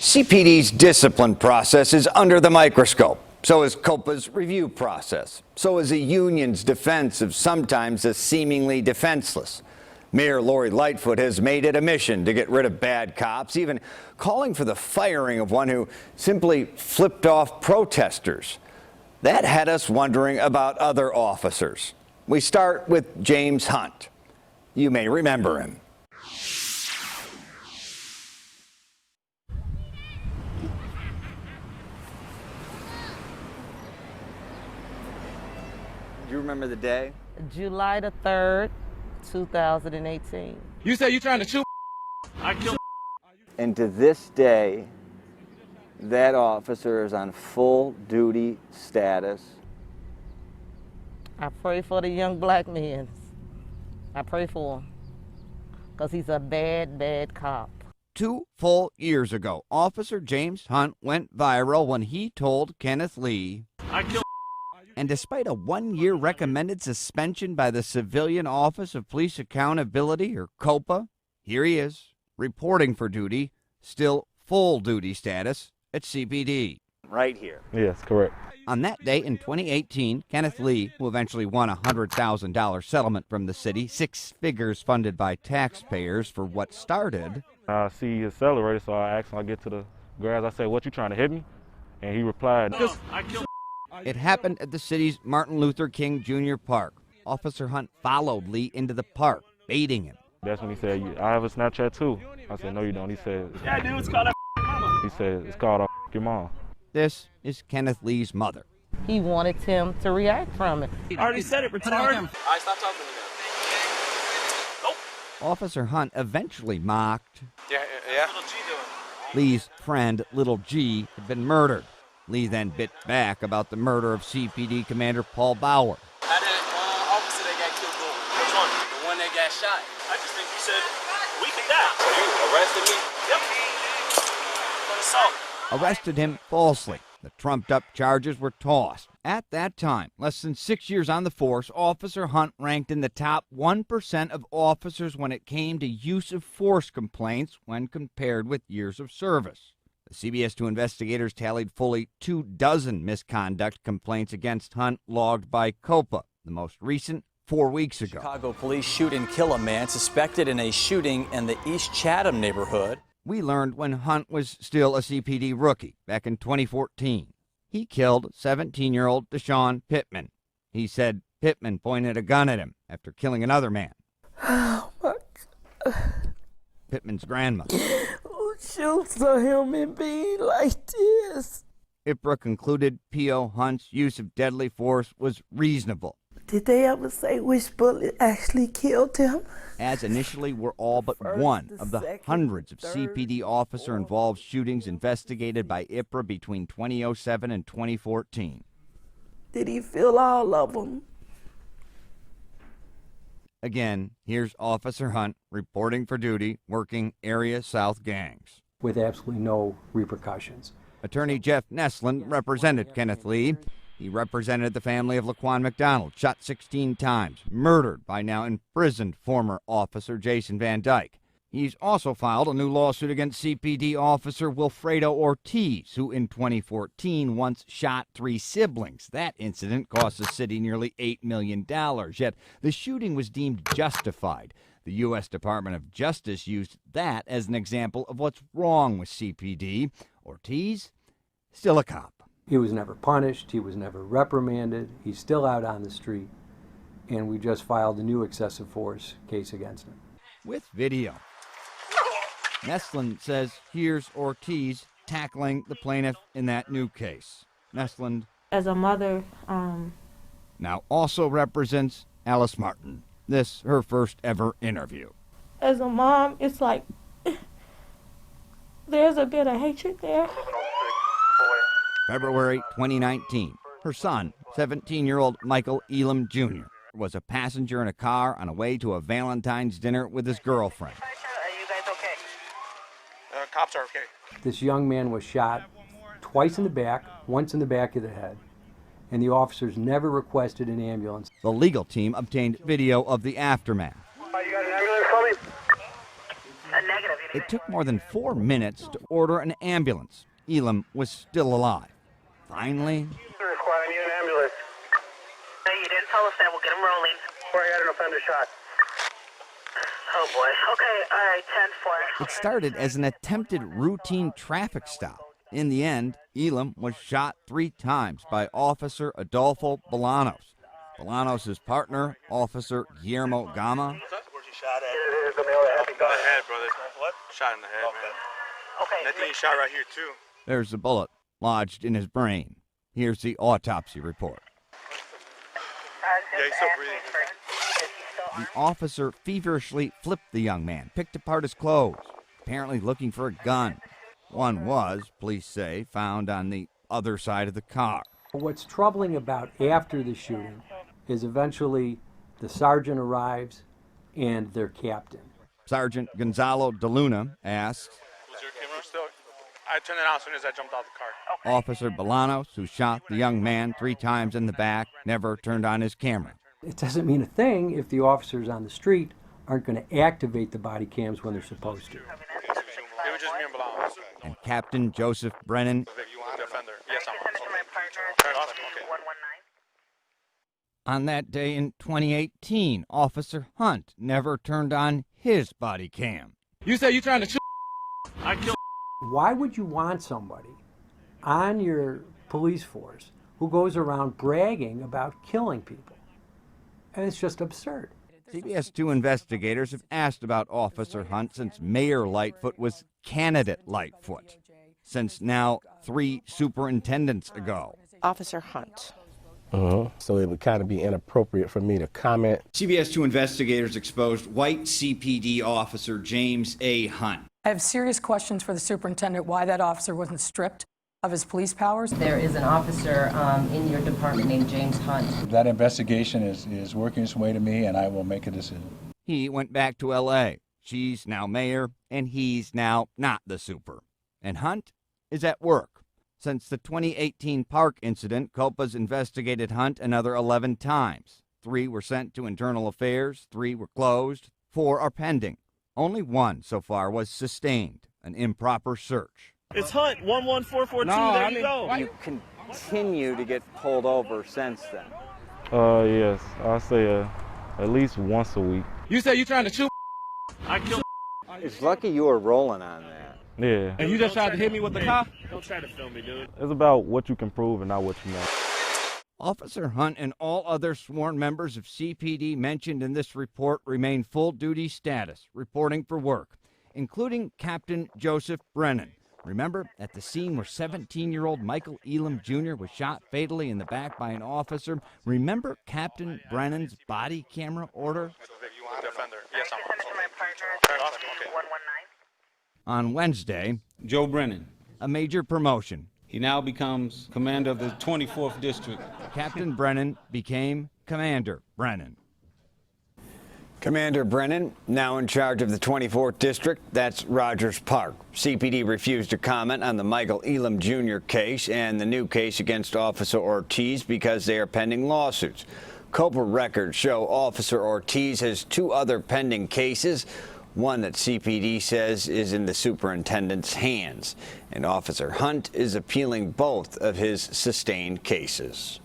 CPD's discipline process is under the microscope. So is COPA's review process. So is the union's defense of sometimes the seemingly defenseless. Mayor Lori Lightfoot has made it a mission to get rid of bad cops, even calling for the firing of one who simply flipped off protesters. That had us wondering about other officers. We start with James Hunt. You may remember him. Do you remember the day? July the 3rd, 2018. You said you trying to shoot? I killed. And to this day, that officer is on full duty status. I pray for the young black man. I pray for him because he's a bad, bad cop. 2 full years ago, Officer James Hunt went viral when he told Kenneth Lee, I killed. and despite a 1-year recommended suspension by the Civilian Office of Police Accountability, or COPA, here he is, reporting for duty, still full duty status at CPD. Right here. Yes, correct. On that day in 2018, Kenneth Lee, who eventually won a $100,000 settlement from the city, 6 figures funded by taxpayers for what started. I see he accelerated, so I asked him, I get to the grass, I said, what, you trying to hit me? And he replied, I killed. It happened at the city's Martin Luther King Jr. Park. Officer Hunt followed Lee into the park, baiting him. That's when he said, I have a Snapchat too. I said, no, you don't. He said, Yeah, dude, it's called mama. He said, it's called your mom. This is Kenneth Lee's mother. He wanted him to react from it. I already said it, retard. All right, stop talking to me now. Nope. Officer Hunt eventually mocked. Yeah. Little G doing. Lee's friend, Little G, had been murdered. Lee then bit back about the murder of CPD Commander Paul Bauer. How did officer that got killed go? Which one? The one that got shot. I just think you said we could die. So you arrested me? Yep. For assault. Arrested him falsely. The trumped-up charges were tossed. At that time, less than 6 years on the force, Officer Hunt ranked in the top 1% of officers when it came to use of force complaints when compared with years of service. The CBS 2 investigators tallied fully 24 misconduct complaints against Hunt logged by COPA, the most recent 4 weeks ago. Chicago police shoot and kill a man suspected in a shooting in the East Chatham neighborhood. We learned when Hunt was still a CPD rookie back in 2014. He killed 17-year-old Deshaun Pittman. He said Pittman pointed a gun at him after killing another man. Oh, my God. Pittman's grandmother. Who shoots a human being like this? IPRA concluded P.O. Hunt's use of deadly force was reasonable. Did they ever say which bullet actually killed him? As initially were all but one of the hundreds of CPD officer-involved shootings investigated by IPRA between 2007 and 2014. Did he kill all of them? Again, here's Officer Hunt reporting for duty, working Area South gangs. With absolutely no repercussions. Attorney Jeff Neslin represented Kenneth Lee. He represented the family of Laquan McDonald, shot 16 times, murdered by now imprisoned former officer Jason Van Dyke. He's also filed a new lawsuit against CPD officer Wilfredo Ortiz, who in 2014 once shot 3 siblings. That incident cost the city nearly $8 million, yet the shooting was deemed justified. The U.S. Department of Justice used that as an example of what's wrong with CPD. Ortiz, still a cop. He was never punished, he was never reprimanded, he's still out on the street, and we just filed a new excessive force case against him. With video. Neslin says here's Ortiz tackling the plaintiff in that new case. Neslin, as a mother, now also represents Alice Martin. This, her first ever interview. as a mom, it's like there's a bit of hatred there. February 2019. Her son, 17-year-old Michael Elam Jr., was a passenger in a car on a way to a Valentine's dinner with his girlfriend. Are you guys okay? Cops are okay. This young man was shot twice in the back, once in the back of the head, and the officers never requested an ambulance. The legal team obtained video of the aftermath. You got an ambulance coming? Negative. It took more than 4 minutes to order an ambulance. Elam was still alive. Finally, Squad, I need an ambulance. No, you didn't tell us that. We'll get him rolling. Before I had an offender shot. Oh boy. Okay, all right, 10-4. it started as an attempted routine traffic stop. In the end, Elam was shot 3 times by Officer Adolfo Bolanos. Bolanos' partner, Officer Guillermo Gama, Where'd you shot at? In the head, brother. What? Shot in the head, man. Okay. That thing shot right here, too. there's a bullet lodged in his brain. Here's the autopsy report. Yeah, he's still breathing. The officer feverishly flipped the young man, picked apart his clothes, apparently looking for a gun. One was, police say, found on the other side of the car. What's troubling about after the shooting is eventually the sergeant arrives and their captain. Sergeant Gonzalo De Luna asks Was your camera still? I turned it on as soon as I jumped out the car. Officer Bolanos, who shot the young man 3 times in the back, never turned on his camera. It doesn't mean a thing if the officers on the street aren't going to activate the body cams when they're supposed to. It was just me and Bolanos. And Captain Joseph Brennan, You want the offender? Yes, I'm on. Okay. on that day in 2018, Officer Hunt never turned on his body cam. You said you trying to shoot? I killed. Why would you want somebody on your police force who goes around bragging about killing people? And it's just absurd. CBS 2 investigators have asked about Officer Hunt since Mayor Lightfoot was candidate Lightfoot, since now 3 superintendents ago. Officer Hunt. So it would kind of be inappropriate for me to comment. CBS 2 investigators exposed white CPD officer James A. Hunt. I have serious questions for the superintendent why that officer wasn't stripped of his police powers. There is an officer in your department named James Hunt. That investigation is working its way to me, and I will make a decision. He went back to L.A. She's now mayor, and he's now not the super. And Hunt is at work. Since the 2018 park incident, Copa's investigated Hunt another 11 times. 3 were sent to internal affairs, 3 were closed, 4 are pending. Only 1 so far was sustained, an improper search. It's Hunt 11442. There you go. You continue to get pulled over since then. Yes, I say at least once a week. You said you trying to shoot? I killed. It's lucky you were rolling on that. Yeah. And you just tried to hit me with the car? Don't try to film me, dude. It's about what you can prove and not what you know. Officer Hunt and all other sworn members of CPD mentioned in this report remain full duty status, reporting for work, including Captain Joseph Brennan. Remember, at the scene where 17-year-old Michael Elam Jr. was shot fatally in the back by an officer, remember Captain Brennan's body camera order? You want the offender? Yes, I'm on. Okay. On Wednesday, Joe Brennan. a major promotion. He now becomes commander of the 24th District. Captain Brennan became Commander Brennan. Commander Brennan, now in charge of the 24th District, that's Rogers Park. CPD refused to comment on the Michael Elam Jr. case and the new case against Officer Ortiz because they are pending lawsuits. COPA records show Officer Ortiz has 2 other pending cases, one that CPD says is in the superintendent's hands. And Officer Hunt is appealing both of his sustained cases.